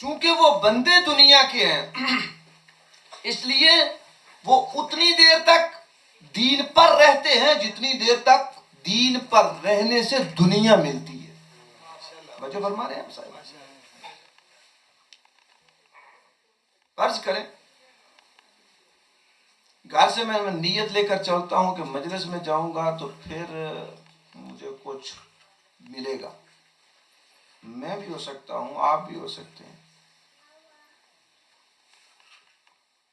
چونکہ وہ بندے دنیا کے ہیں اس لیے وہ اتنی دیر تک دین پر رہتے ہیں جتنی دیر تک دین پر رہنے سے دنیا ملتی ہے. بچے فرما رہے ہیں ہم صاحب. فرض کریں گھر سے میں نیت لے کر چلتا ہوں کہ مجلس میں جاؤں گا تو پھر مجھے کچھ ملے گا. میں بھی ہو سکتا ہوں، آپ بھی ہو سکتے ہیں.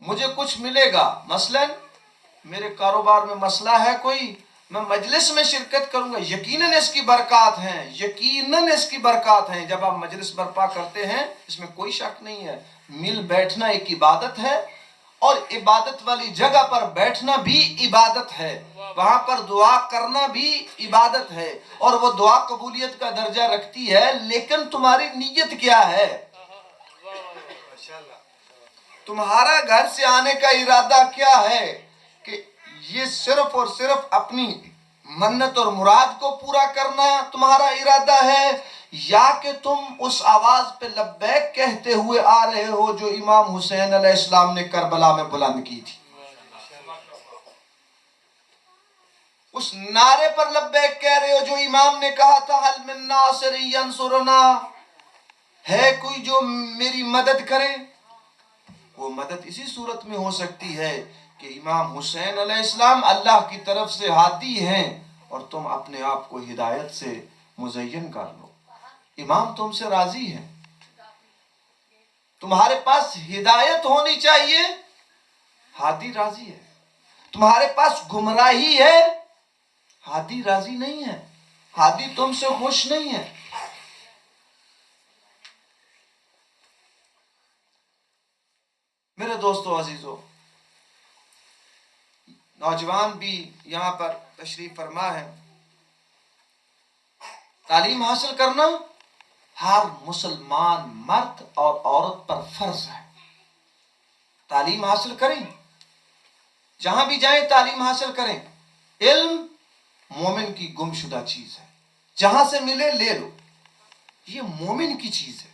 مجھے کچھ ملے گا، مثلا میرے کاروبار میں مسئلہ ہے کوئی، میں مجلس میں شرکت کروں گا، یقیناً اس کی برکات ہیں، یقیناً اس کی برکات ہیں. جب آپ مجلس برپا کرتے ہیں اس میں کوئی شک نہیں ہے. مل بیٹھنا ایک عبادت ہے، اور عبادت والی جگہ پر بیٹھنا بھی عبادت ہے، وہاں پر دعا کرنا بھی عبادت ہے، اور وہ دعا قبولیت کا درجہ رکھتی ہے. لیکن تمہاری نیت کیا ہے؟ تمہارا گھر سے آنے کا ارادہ کیا ہے؟ کہ یہ صرف اور صرف اپنی منت اور مراد کو پورا کرنا تمہارا ارادہ ہے، یا کہ تم اس آواز پہ لبیک کہتے ہوئے آ رہے ہو جو امام حسین علیہ السلام نے کربلا میں بلند کی تھی؟ اس نعرے پر لبیک کہہ رہے ہو جو امام نے کہا تھا حل من ناصر ینصرنا، ہے کوئی جو میری مدد کرے؟ وہ مدد اسی صورت میں ہو سکتی ہے کہ امام حسین علیہ السلام اللہ کی طرف سے ہادی ہیں اور تم اپنے آپ کو ہدایت سے مزین کر لو. امام تم سے راضی ہے، تمہارے پاس ہدایت ہونی چاہیے، ہادی راضی ہے. تمہارے پاس گمراہی ہے، ہادی راضی نہیں ہے، ہادی تم سے خوش نہیں ہے. میرے دوستو عزیزو، نوجوان بھی یہاں پر تشریف فرما ہے. تعلیم حاصل کرنا ہر مسلمان مرد اور عورت پر فرض ہے. تعلیم حاصل کریں، جہاں بھی جائیں تعلیم حاصل کریں. علم مومن کی گمشدہ چیز ہے، جہاں سے ملے لے لو. یہ مومن کی چیز ہے،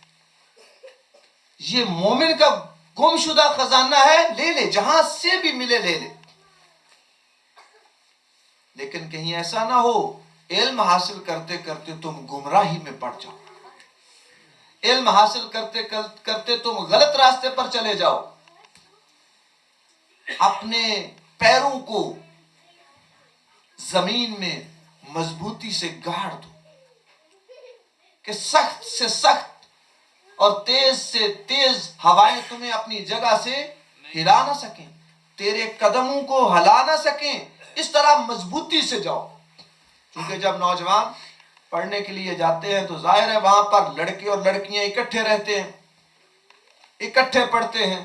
یہ مومن کا گمشدہ خزانہ ہے، لے لے، جہاں سے بھی ملے لے لے. لیکن کہیں ایسا نہ ہو علم حاصل کرتے کرتے تم گمراہی میں پڑ جاؤ، علم حاصل کرتے کرتے تم غلط راستے پر چلے جاؤ. اپنے پیروں کو زمین میں مضبوطی سے گاڑ دو کہ سخت سے سخت اور تیز سے تیز ہوائیں تمہیں اپنی جگہ سے ہلا نہ سکیں، تیرے قدموں کو ہلا نہ سکیں. اس طرح مضبوطی سے جاؤ. کیونکہ جب نوجوان پڑھنے کے لیے جاتے ہیں تو ظاہر ہے وہاں پر لڑکے اور لڑکیاں اکٹھے رہتے ہیں، اکٹھے پڑھتے ہیں.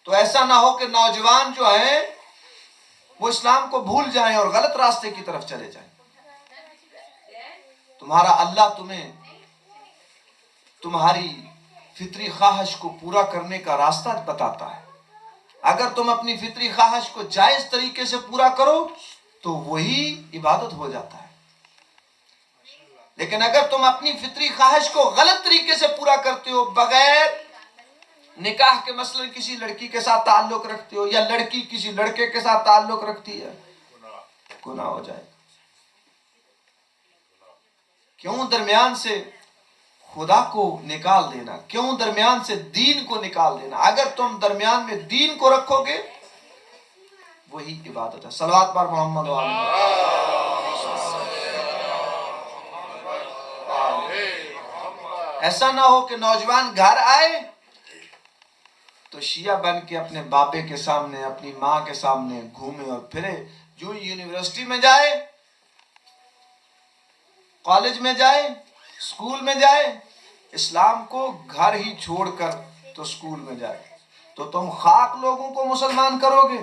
تو ایسا نہ ہو کہ نوجوان جو ہیں وہ اسلام کو بھول جائیں اور غلط راستے کی طرف چلے جائیں. تمہارا اللہ تمہیں تمہاری فطری خواہش کو پورا کرنے کا راستہ بتاتا ہے. اگر تم اپنی فطری خواہش کو جائز طریقے سے پورا کرو تو وہی عبادت ہو جاتا ہے. لیکن اگر تم اپنی فطری خواہش کو غلط طریقے سے پورا کرتے ہو، بغیر نکاح کے مثلا کسی لڑکی کے ساتھ تعلق رکھتے ہو، یا لڑکی کسی لڑکے کے ساتھ تعلق رکھتی ہے، گناہ ہو جائے گا. کیوں درمیان سے خدا کو نکال دینا؟ کیوں درمیان سے دین کو نکال دینا؟ اگر تم درمیان میں دین کو رکھو گے وہی عبادت ہے. صلوات پر محمد ایسا نہ ہو کہ نوجوان گھر آئے تو شیعہ بن کے اپنے باپے کے سامنے، اپنی ماں کے سامنے گھومے اور پھرے. جو یونیورسٹی میں جائے، کالج میں جائے، اسکول میں جائے، اسلام کو گھر ہی چھوڑ کر تو اسکول میں جائے. تو تم خاک لوگوں کو مسلمان کرو گے،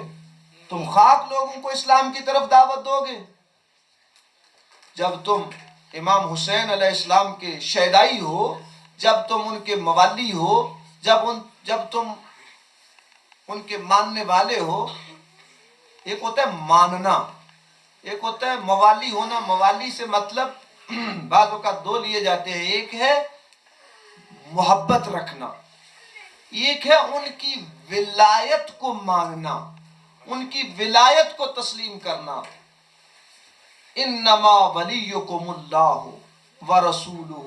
تم خاک لوگوں کو اسلام کی طرف دعوت دو گے. جب تم امام حسین علیہ السلام کے شیدائی ہو، جب تم ان کے موالی ہو، جب تم ان کے ماننے والے ہو. ایک ہوتا ہے ماننا، ایک ہوتا ہے موالی ہونا. موالی سے مطلب بعض اوقات دو لیے جاتے ہیں. ایک ہے محبت رکھنا، ایک ہے ان کی ولایت کو مانگنا، ان کی ولایت کو تسلیم کرنا۔ انما ولیکم اللہ ورسولہ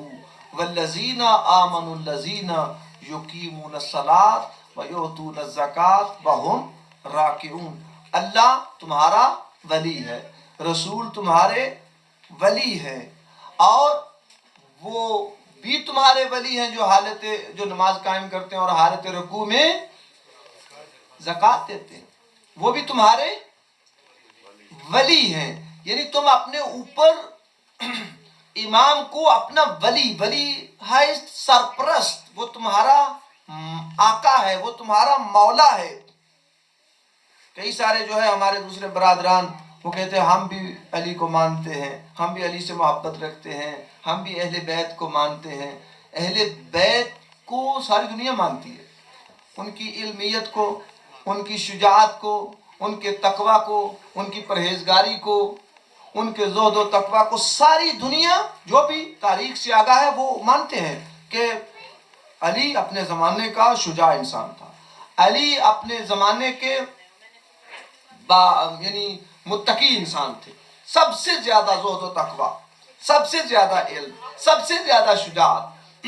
والذین آمنوا الذین یقیمون الصلاۃ ویؤتون الزکاۃ وہم راکعون۔ اللہ تمہارا ولی ہے، رسول تمہارے ولی ہے، اور وہ بھی تمہارے ولی ہیں جو نماز قائم کرتے ہیں اور حالت رکوع میں زکوٰۃ دیتے ہیں، وہ بھی تمہارے ولی ہیں۔ یعنی تم اپنے اوپر امام کو اپنا ولی ہے، سرپرست، وہ تمہارا آقا ہے، وہ تمہارا مولا ہے۔ کئی سارے جو ہے ہمارے دوسرے برادران وہ کہتے ہیں ہم بھی علی کو مانتے ہیں، ہم بھی علی سے محبت رکھتے ہیں، ہم بھی اہل بیت کو مانتے ہیں۔ اہل بیت کو ساری دنیا مانتی ہے، ان کی علمیت کو، ان کی شجاعت کو، ان کے تقوی کو، ان کی پرہیزگاری کو، ان کے زہد و تقوی کو ساری دنیا جو بھی تاریخ سے آگاہ ہے وہ مانتے ہیں کہ علی اپنے زمانے کا شجاع انسان تھا، علی اپنے زمانے کے یعنی متقی انسان تھے، سب سے زیادہ زہد و تقوی، سب سے زیادہ علم، سب سے زیادہ شجاعت۔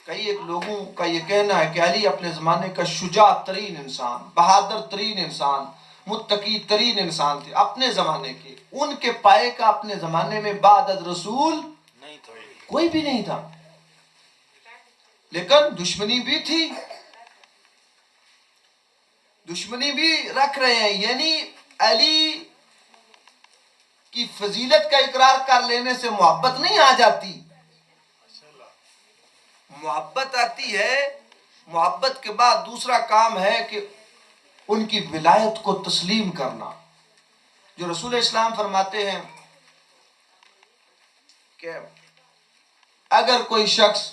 کئی ایک لوگوں کا یہ کہنا ہے کہ علی اپنے زمانے کا شجاع ترین انسان، بہادر ترین انسان، متقی ترین انسان تھے اپنے زمانے کے، ان کے پائے کا اپنے زمانے میں بعد از رسول کوئی بھی نہیں تھا۔ لیکن دشمنی بھی تھی، دشمنی بھی رکھ رہے ہیں، یعنی علی کی فضیلت کا اقرار کر لینے سے محبت نہیں آ جاتی، محبت آتی ہے، محبت کے بعد دوسرا کام ہے کہ ان کی ولایت کو تسلیم کرنا۔ جو رسول اسلام فرماتے ہیں کہ اگر کوئی شخص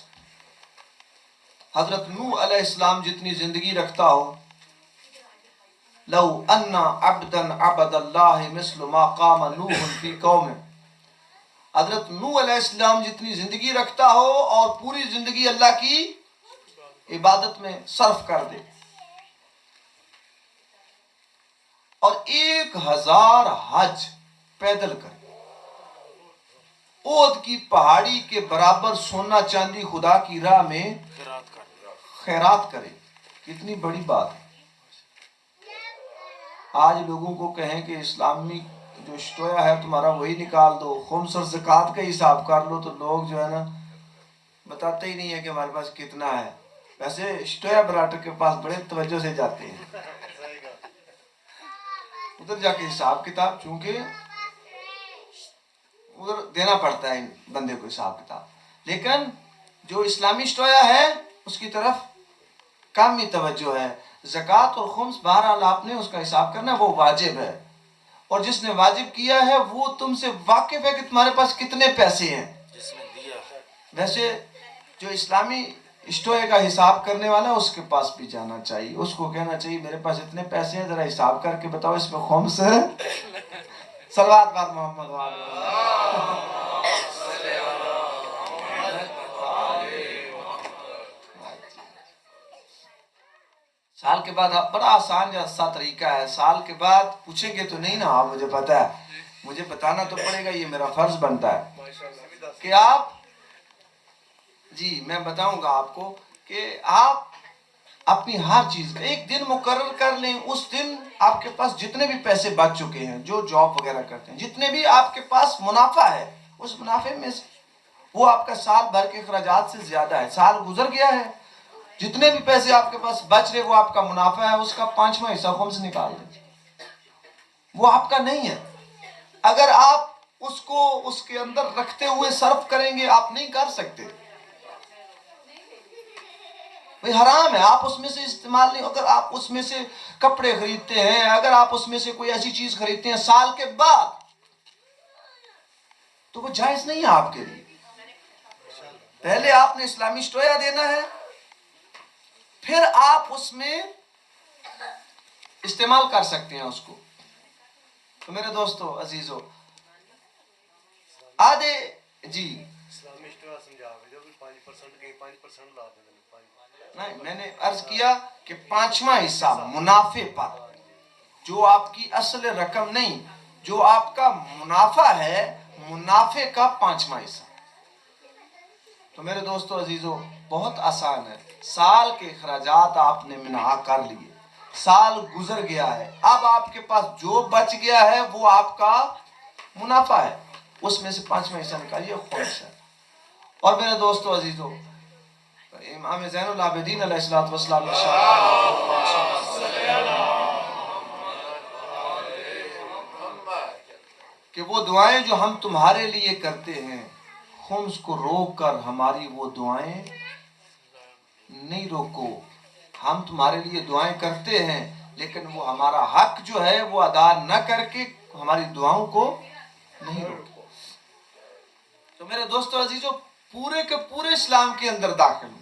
حضرت نوح علیہ السلام جتنی زندگی رکھتا ہو، لو ان عبدا عبد اللہ مثل ما قام نوح فی قومه، حضرت نوح علیہ السلام جتنی زندگی رکھتا ہو اور پوری زندگی اللہ کی عبادت میں صرف کر دے، اور 1000 حج پیدل کرے، اود کی پہاڑی کے برابر سونا چاندی خدا کی راہ میں خیرات کرے، کتنی بڑی بات ہے۔ آج لوگوں کو کہیں کہ اسلامی جو اشتویا ہے تمہارا وہی نکال دو، خمس اور زکوٰۃ کا حساب کر لو، تو لوگ جو ہے نا بتاتے ہی نہیں ہے کہ ہمارے پاس کتنا ہے۔ ویسے اشتویا براٹر کے پاس بڑے توجہ سے جاتے ہیں، ادھر جا کے حساب کتاب، چونکہ ادھر دینا پڑتا ہے بندے کو حساب کتاب، لیکن جو اسلامی اشتویا ہے اس کی طرف کم ہی توجہ ہے۔ زکوٰۃ اور خمس بہرحال آپ نے اس کا حساب کرنا ہے، وہ واجب ہے، اور جس نے واجب کیا ہے وہ تم سے واقف ہے کہ تمہارے پاس کتنے پیسے ہیں۔ ویسے جو اسلامی اشتوئے کا حساب کرنے والا ہے اس کے پاس بھی جانا چاہیے، اس کو کہنا چاہیے میرے پاس اتنے پیسے ہیں، ذرا حساب کر کے بتاؤ اس میں خمس ہے۔ صلوات بات محمد سال کے بعد بڑا آسان جیسا طریقہ ہے، سال کے بعد پوچھیں گے تو نہیں نا، آپ مجھے پتا ہے، مجھے بتانا تو پڑے گا، یہ میرا فرض بنتا ہے کہ آپ، جی میں بتاؤں گا آپ کو کہ آپ اپنی ہر چیز کا ایک دن مقرر کر لیں، اس دن آپ کے پاس جتنے بھی پیسے بچ چکے ہیں، جو جاب وغیرہ کرتے ہیں، جتنے بھی آپ کے پاس منافع ہے، اس منافع میں سے وہ آپ کا سال بھر کے اخراجات سے زیادہ ہے، سال گزر گیا ہے، جتنے بھی پیسے آپ کے پاس بچ رہے وہ آپ کا منافع ہے، اس کا 5واں حصہ خمس نکال دیں، وہ آپ کا نہیں ہے۔ اگر آپ اس کو اس کے اندر رکھتے ہوئے صرف کریں گے، آپ نہیں کر سکتے، حرام ہے، آپ اس میں سے استعمال نہیں۔ اگر آپ اس میں سے کپڑے خریدتے ہیں، اگر آپ اس میں سے کوئی ایسی چیز خریدتے ہیں سال کے بعد، تو وہ جائز نہیں ہے آپ کے لیے۔ پہلے آپ نے اسلامی اشتویا دینا ہے، پھر آپ اس میں استعمال کر سکتے ہیں اس کو۔ تو میرے دوستو عزیزو، آدھے جی نہیں، میں نے عرض کیا کہ 5واں حصہ منافع پر، جو آپ کی اصل رقم نہیں، جو آپ کا منافع ہے، منافع کا 5واں حصہ۔ تو میرے دوستو عزیزو، بہت آسان ہے۔ سال کے اخراجات آپ نے منہا کر لیے، سال گزر گیا ہے، اب آپ کے پاس جو بچ گیا ہے وہ آپ کا منافع ہے، اس میں سے 5واں حصہ نکالیے، خمس ہے۔ اور میرے دوستو عزیزو، امام زین العابدین علیہ السلام نے کہ وہ دعائیں جو ہم تمہارے لیے کرتے ہیں، خمس کو روک کر ہماری وہ دعائیں نہیں روکو۔ ہم تمہارے لیے دعائیں کرتے ہیں، لیکن وہ ہمارا حق جو ہے وہ ادا نہ کر کے ہماری دعاؤں کو نہیں روکو۔ تو میرے دوستو عزیزو، پورے کے پورے اسلام کے اندر داخل ہوں،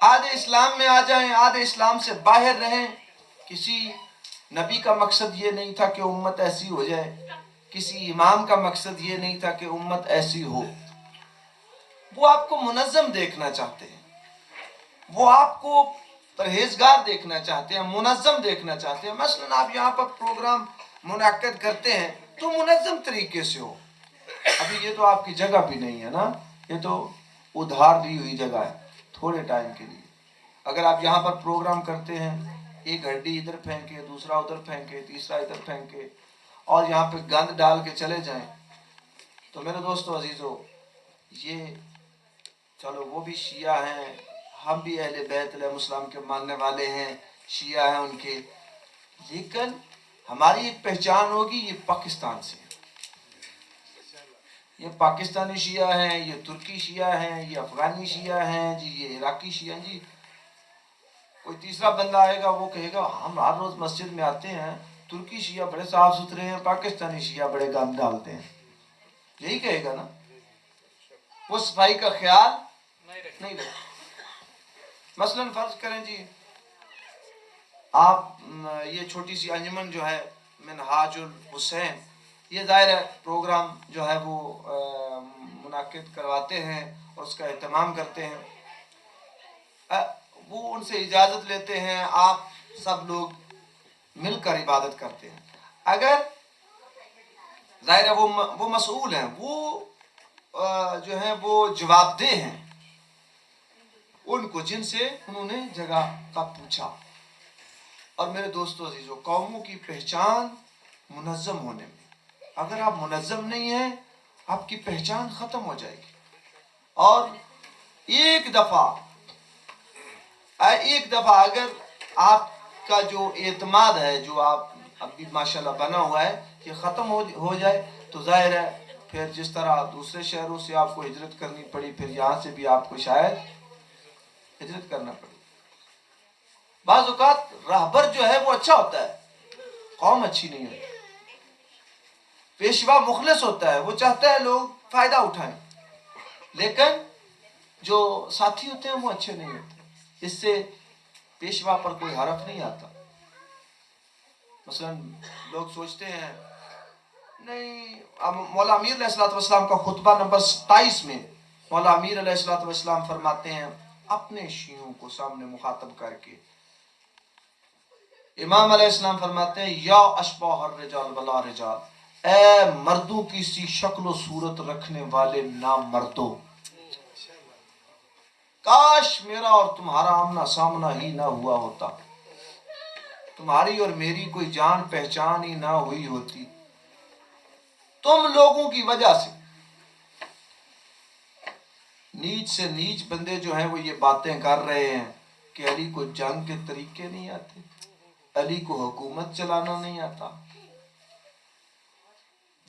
آدھے اسلام میں آ جائیں، آدھے اسلام سے باہر رہیں۔ کسی نبی کا مقصد یہ نہیں تھا کہ امت ایسی ہو جائے، کسی امام کا مقصد یہ نہیں تھا کہ امت ایسی ہو۔ وہ آپ کو منظم دیکھنا چاہتے ہیں، وہ آپ کو پرہیزگار دیکھنا چاہتے ہیں، منظم دیکھنا چاہتے ہیں۔ مثلا آپ یہاں پر پروگرام منعقد کرتے ہیں تو منظم طریقے سے ہو۔ ابھی یہ تو آپ کی جگہ بھی نہیں ہے نا، یہ تو ادھار دی ہوئی جگہ ہے تھوڑے ٹائم کے لیے۔ اگر آپ یہاں پر پروگرام کرتے ہیں، ایک ہڈی ادھر پھینکے، دوسرا ادھر پھینکے، تیسرا ادھر پھینکے، اور یہاں پہ گند ڈال کے چلے جائیں، تو میرے دوستو عزیزو، یہ چلو وہ بھی شیعہ ہیں، ہم بھی اہل بیت علیہ السلام کے ماننے والے ہیں، شیعہ ہیں ان کے، لیکن ہماری ایک پہچان ہوگی، یہ پاکستان سے، یہ پاکستانی شیعہ ہیں، یہ ترکی شیعہ ہیں، یہ افغانی شیعہ ہیں جی، یہ عراقی شیعہ ہیں جی۔ کوئی تیسرا بندہ آئے گا، وہ کہے گا ہم ہر روز مسجد میں آتے ہیں، ترکی شیعہ بڑے صاف ستھرے ہیں، پاکستانی شیعہ بڑے گند ڈالتے ہیں، یہی کہے گا نا، وہ صفائی کا خیال نہیں رکھتے۔ مثلا فرض کریں جی، آپ یہ چھوٹی سی انجمن جو ہے منہاج الحسین، یہ ظاہر ہے پروگرام جو ہے وہ منعقد کرواتے ہیں اور اس کا اہتمام کرتے ہیں، وہ ان سے اجازت لیتے ہیں، آپ سب لوگ مل کر عبادت کرتے ہیں۔ اگر ظاہر ہے وہ مسئول ہیں، وہ جو ہیں وہ جواب دہ ہیں ان کو جن سے انہوں نے جگہ کا پوچھا۔ اور میرے دوستو عزیزو، قوموں کی پہچان منظم ہونے میں، اگر آپ منظم نہیں ہیں آپ کی پہچان ختم ہو جائے گی۔ اور ایک دفعہ اگر آپ کا جو اعتماد ہے، جو آپ ابھی ماشاءاللہ بنا ہوا ہے، یہ ختم ہو جائے، تو ظاہر ہے پھر جس طرح دوسرے شہروں سے آپ کو ہجرت کرنی پڑی، پھر یہاں سے بھی آپ کو شاید ہجرت کرنا پڑی۔ بعض اوقات راہبر جو ہے وہ اچھا ہوتا ہے، قوم اچھی نہیں ہوتی۔ پیشوا مخلص ہوتا ہے، وہ چاہتا ہے لوگ فائدہ اٹھائیں، لیکن جو ساتھی ہوتے ہیں وہ اچھے نہیں ہوتے، اس سے پیشوا پر کوئی حرف نہیں آتا۔ مثلا لوگ سوچتے ہیں نہیں، مولا امیر علیہ السلام کا خطبہ نمبر 27 میں مولا امیر علیہ السلام فرماتے ہیں، اپنے شیعوں کو سامنے مخاطب کر کے امام علیہ السلام فرماتے ہیں، یا اشباح الرجال بلا رجال، اے مردوں کی سی شکل و صورت رکھنے والے نامردوں، کاش میرا اور تمہارا آمنا سامنا ہی نہ ہوا ہوتا، تمہاری اور میری کوئی جان پہچان ہی نہ ہوئی ہوتی، تم لوگوں کی وجہ سے نیچ سے نیچ بندے جو ہیں وہ یہ باتیں کر رہے ہیں کہ علی کو جنگ کے طریقے نہیں آتے، علی کو حکومت چلانا نہیں آتا،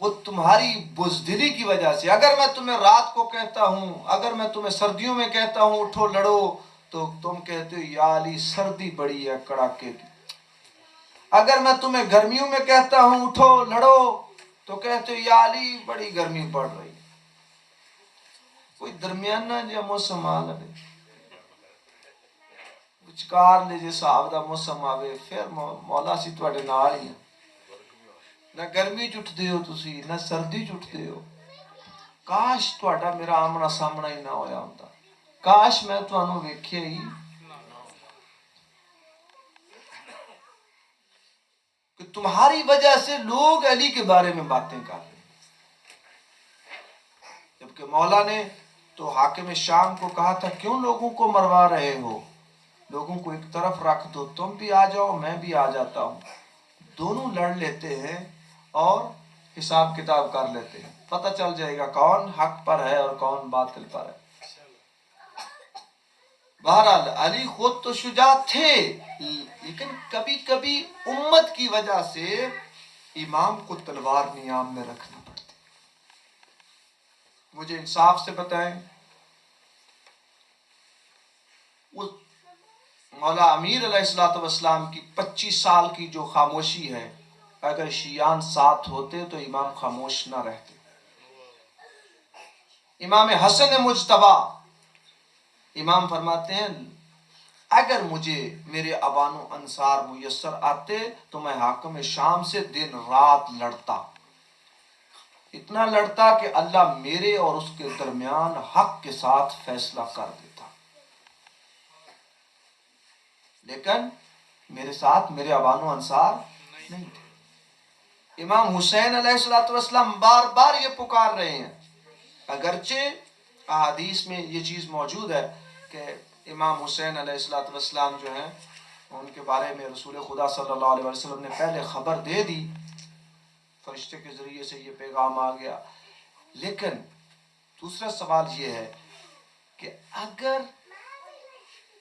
وہ تمہاری بزدلی کی وجہ سے۔ اگر میں تمہیں رات کو کہتا ہوں، اگر میں تمہیں سردیوں میں کہتا ہوں اٹھو لڑو، تو تم کہتے ہو یا علی سردی بڑی ہے کڑاکے کی، اگر میں تمہیں گرمیوں میں کہتا ہوں اٹھو لڑو، تو کہتے ہو یا علی بڑی گرمی پڑ رہی۔ کوئی درمیانہ جا موسم آ لے، وچکار لے جے صاحب دا موسم آوے، پھر مولا سی تواڈے نال ہی، نہ گرمی چٹھتے ہو تسی، نہ سردی چٹھتے ہو، کاش تہاڈا میرا آمنا سامنا ہی نہ ہویا ہوندا، کاش میں تانوں ویکھیا ہی کہ تمہاری وجہ سے لوگ علی کے بارے میں باتیں کر رہے ہیں، جبکہ مولا نے تو حاکم شام کو کہا تھا کیوں لوگوں کو مروا رہے ہو، لوگوں کو ایک طرف رکھ دو، تم بھی آ جاؤ میں بھی آ جاتا ہوں، دونوں لڑ لیتے ہیں اور حساب کتاب کر لیتے ہیں، پتہ چل جائے گا کون حق پر ہے اور کون باطل پر ہے۔ بہرحال علی خود تو شجاع تھے، لیکن کبھی کبھی امت کی وجہ سے امام کو تلوار نیام میں رکھنا پڑتی۔ مجھے انصاف سے بتائیں، اس مولا امیر علیہ السلام کی 25 سال کی جو خاموشی ہے، اگر شیعان ساتھ ہوتے تو امام خاموش نہ رہتے۔ امام حسن مجتبی امام فرماتے ہیں اگر مجھے میرے اوان و انصار میسر آتے تو میں حاکم شام سے دن رات لڑتا، اتنا لڑتا کہ اللہ میرے اور اس کے درمیان حق کے ساتھ فیصلہ کر دیتا، لیکن میرے ساتھ میرے اوان و انصار نہیں تھے۔ امام حسین علیہ السلام بار بار یہ پکار رہے ہیں، اگرچہ احادیث میں یہ چیز موجود ہے کہ امام حسین علیہ السلام جو ہیں ان کے بارے میں رسول خدا صلی اللہ علیہ وسلم نے پہلے خبر دے دی، فرشتے کے ذریعے سے یہ پیغام آ گیا، لیکن دوسرا سوال یہ ہے کہ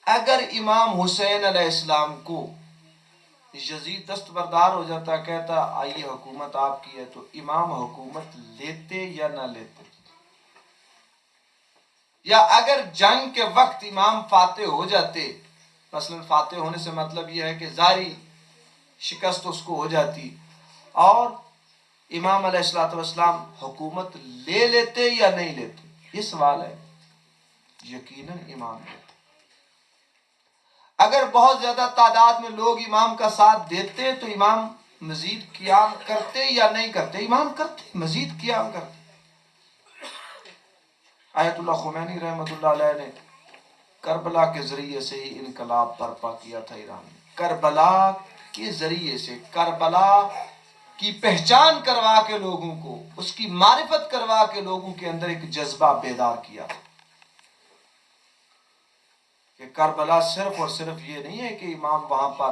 اگر امام حسین علیہ السلام کو یزید دستبردار ہو جاتا، کہتا آئیے حکومت آپ کی ہے، تو امام حکومت لیتے یا نہ لیتے؟ یا اگر جنگ کے وقت امام فاتح ہو جاتے، مثلا فاتح ہونے سے مطلب یہ ہے کہ ظاہری شکست اس کو ہو جاتی، اور امام علیہ السلام حکومت لے لیتے یا نہیں لیتے؟ یہ سوال ہے۔ یقیناً امام لیتے۔ اگر بہت زیادہ تعداد میں لوگ امام کا ساتھ دیتے تو امام مزید قیام کرتے یا نہیں کرتے؟ امام کرتے، مزید قیام کرتے۔ آیت اللہ خمینی رحمۃ اللہ علیہ نے کربلا کے ذریعے سے ہی انقلاب برپا کیا تھا ایران میں، کربلا کے ذریعے سے، کربلا کی پہچان کروا کے لوگوں کو، اس کی معرفت کروا کے لوگوں کے اندر ایک جذبہ بیدار کیا تھا کہ کربلا صرف اور صرف یہ نہیں ہے کہ امام وہاں پر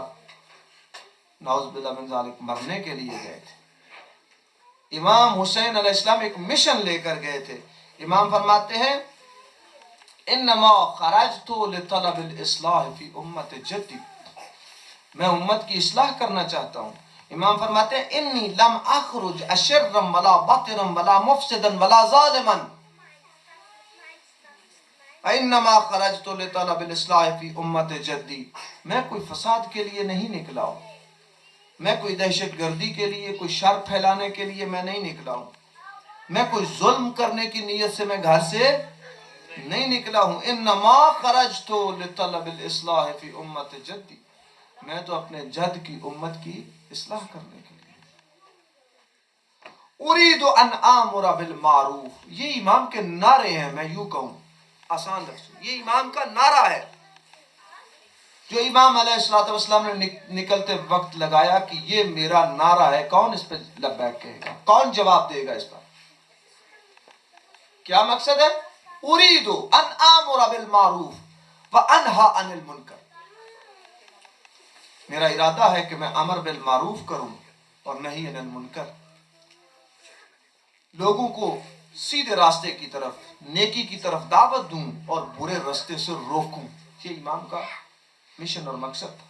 نعوذ باللہ من ذالک مرنے کے لیے گئے تھے، امام حسین علیہ السلام ایک مشن لے کر گئے تھے۔ امام فرماتے ہیں انما خرجت لطلب الاصلاح فی امت جدی، میں امت کی اصلاح کرنا چاہتا ہوں۔ امام فرماتے ہیں انی لم اخرج اشرا ولا بطرا ولا مفسدا ولا ظالما، انما خرجت لطلب الاصلاح فی امت جدی، میں کوئی فساد کے لیے نہیں نکلا ہوں، میں کوئی دہشت گردی کے لیے، کوئی شر پھیلانے کے لیے میں نہیں نکلا ہوں، میں کوئی ظلم کرنے کی نیت سے میں گھر سے نہیں نکلا ہوں، انما خرجت لطلب الاصلاح فی امت جدی، میں تو اپنے جد کی امت کی اصلاح کرنے کے لیے، اريد ان آمر بالمعروف، یہ امام کے نعرے ہیں، میں یوں کہوں آسان لفظ، یہ امام کا نعرہ ہے جو امام علیہ السلام نے نکلتے وقت لگایا کہ یہ میرا نعرہ ہے، کون اس پہ لبیک کہے گا، کون جواب دے گا اس پر؟ کیا مقصد ہے؟ اريد ان آمر بالمعروف وانہی عن المنکر، میرا ارادہ ہے کہ میں امر بالمعروف کروں اور نہی عن المنکر، لوگوں کو سیدھے راستے کی طرف، نیکی کی طرف دعوت دوں اور برے راستے سے روکوں، یہ امام کا مشن اور مقصد تھا۔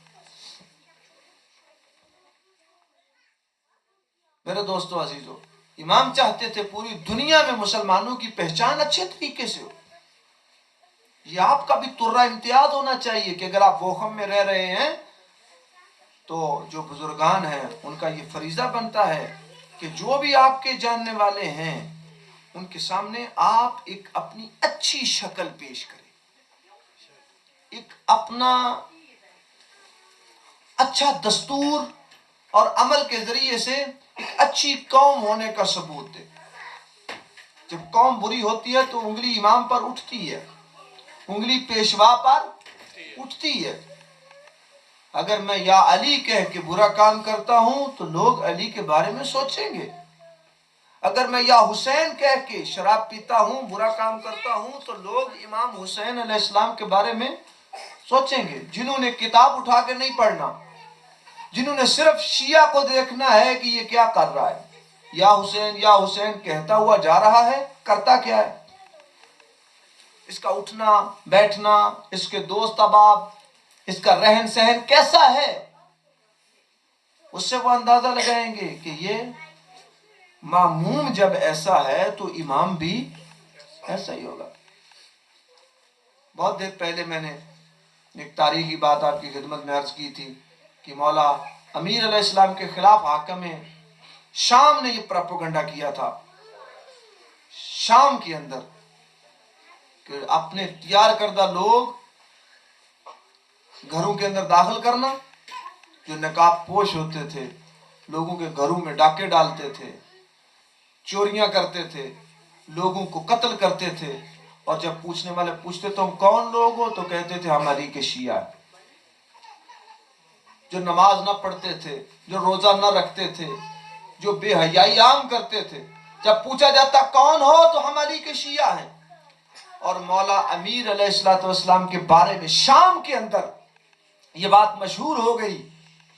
میرے دوستو عزیزو، امام چاہتے تھے پوری دنیا میں مسلمانوں کی پہچان اچھے طریقے سے ہو، یہ آپ کا بھی ترہ امتیاز ہونا چاہیے کہ اگر آپ ووخم میں رہ رہے ہیں تو جو بزرگان ہیں ان کا یہ فریضہ بنتا ہے کہ جو بھی آپ کے جاننے والے ہیں ان کے سامنے آپ ایک اپنی اچھی شکل پیش کریں، ایک اپنا اچھا دستور اور عمل کے ذریعے سے ایک اچھی قوم ہونے کا ثبوت دیں۔ جب قوم بری ہوتی ہے تو انگلی امام پر اٹھتی ہے، انگلی پیشوا پر اٹھتی ہے۔ اگر میں یا علی کہہ کے برا کام کرتا ہوں تو لوگ علی کے بارے میں سوچیں گے، اگر میں یا حسین کہہ کے شراب پیتا ہوں، برا کام کرتا ہوں، تو لوگ امام حسین علیہ السلام کے بارے میں سوچیں گے۔ جنہوں نے کتاب اٹھا کے نہیں پڑھنا، جنہوں نے صرف شیعہ کو دیکھنا ہے کہ یہ کیا کر رہا ہے، یا حسین کہتا ہوا جا رہا ہے، کرتا کیا ہے، اس کا اٹھنا بیٹھنا، اس کے دوست احباب، اس کا رہن سہن کیسا ہے، اس سے وہ اندازہ لگائیں گے کہ یہ ماموم جب ایسا ہے تو امام بھی ایسا ہی ہوگا۔ بہت دیر پہلے میں نے ایک تاریخی بات آپ کی خدمت میں عرض کی تھی کہ مولا امیر علیہ السلام کے خلاف حاکم شام نے یہ پروپیگنڈا کیا تھا شام کے اندر کہ اپنے تیار کردہ لوگ گھروں کے اندر داخل کرنا، جو نقاب پوش ہوتے تھے، لوگوں کے گھروں میں ڈاکے ڈالتے تھے، چوریاں کرتے تھے، لوگوں کو قتل کرتے تھے، اور جب پوچھنے والے پوچھتے تم کون لوگ ہو تو کہتے تھے ہم علی کے شیعہ ہیں۔ جو نماز نہ پڑھتے تھے، جو روزہ نہ رکھتے تھے، جو بے حیائی عام کرتے تھے، جب پوچھا جاتا کون ہو تو ہم علی کے شیعہ ہیں۔ اور مولا امیر علیہ السلام کے بارے میں شام کے اندر یہ بات مشہور ہو گئی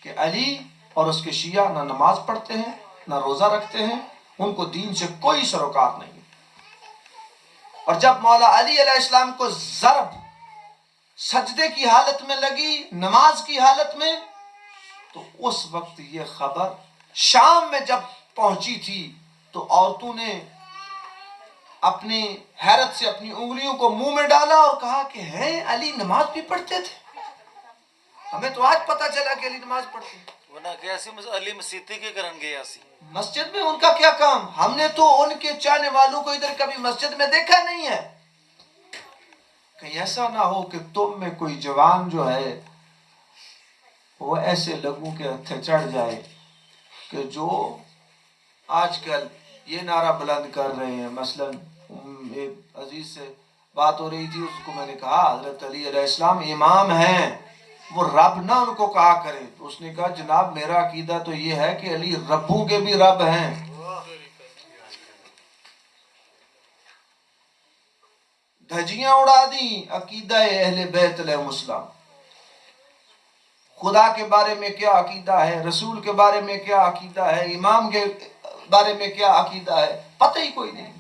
کہ علی اور اس کے شیعہ نہ نماز پڑھتے ہیں نہ روزہ رکھتے ہیں، ان کو دین سے کوئی سروکار نہیں۔ اور جب مولا علی علیہ السلام کو ضرب سجدے کی حالت میں لگی، نماز کی حالت میں، تو اس وقت یہ خبر شام میں جب پہنچی تھی تو عورتوں نے اپنی حیرت سے اپنی انگلیوں کو منہ میں ڈالا اور کہا کہ ہیں علی نماز بھی پڑھتے تھے، ہمیں تو آج پتہ چلا کہ علی نماز پڑھتے ہیں۔ علی مسیتی کے کرن گیا سی مسجد میں ان کا کیا کام؟ ہم نے تو ان کے چاہنے والوں کو ادھر کبھی مسجد میں دیکھا نہیں ہے۔ کہیں ایسا نہ ہو کہ تم میں کوئی جوان جو ہے وہ ایسے لوگوں کے ہتھے چڑھ جائے کہ جو آج کل یہ نعرہ بلند کر رہے ہیں۔ مثلا ایک عزیز سے بات ہو رہی تھی، اس کو میں نے کہا حضرت علی علیہ السلام امام ہیں، وہ رب نہ ان کو کہا کرے، تو اس نے کہا جناب میرا عقیدہ تو یہ ہے کہ علی ربوں کے بھی رب ہیں۔ دھجیاں اڑا دیں عقیدہ اہل بیت علیہ السلام، خدا کے بارے میں کیا عقیدہ ہے، رسول کے بارے میں کیا عقیدہ ہے، امام کے بارے میں کیا عقیدہ ہے، پتہ ہی کوئی نہیں۔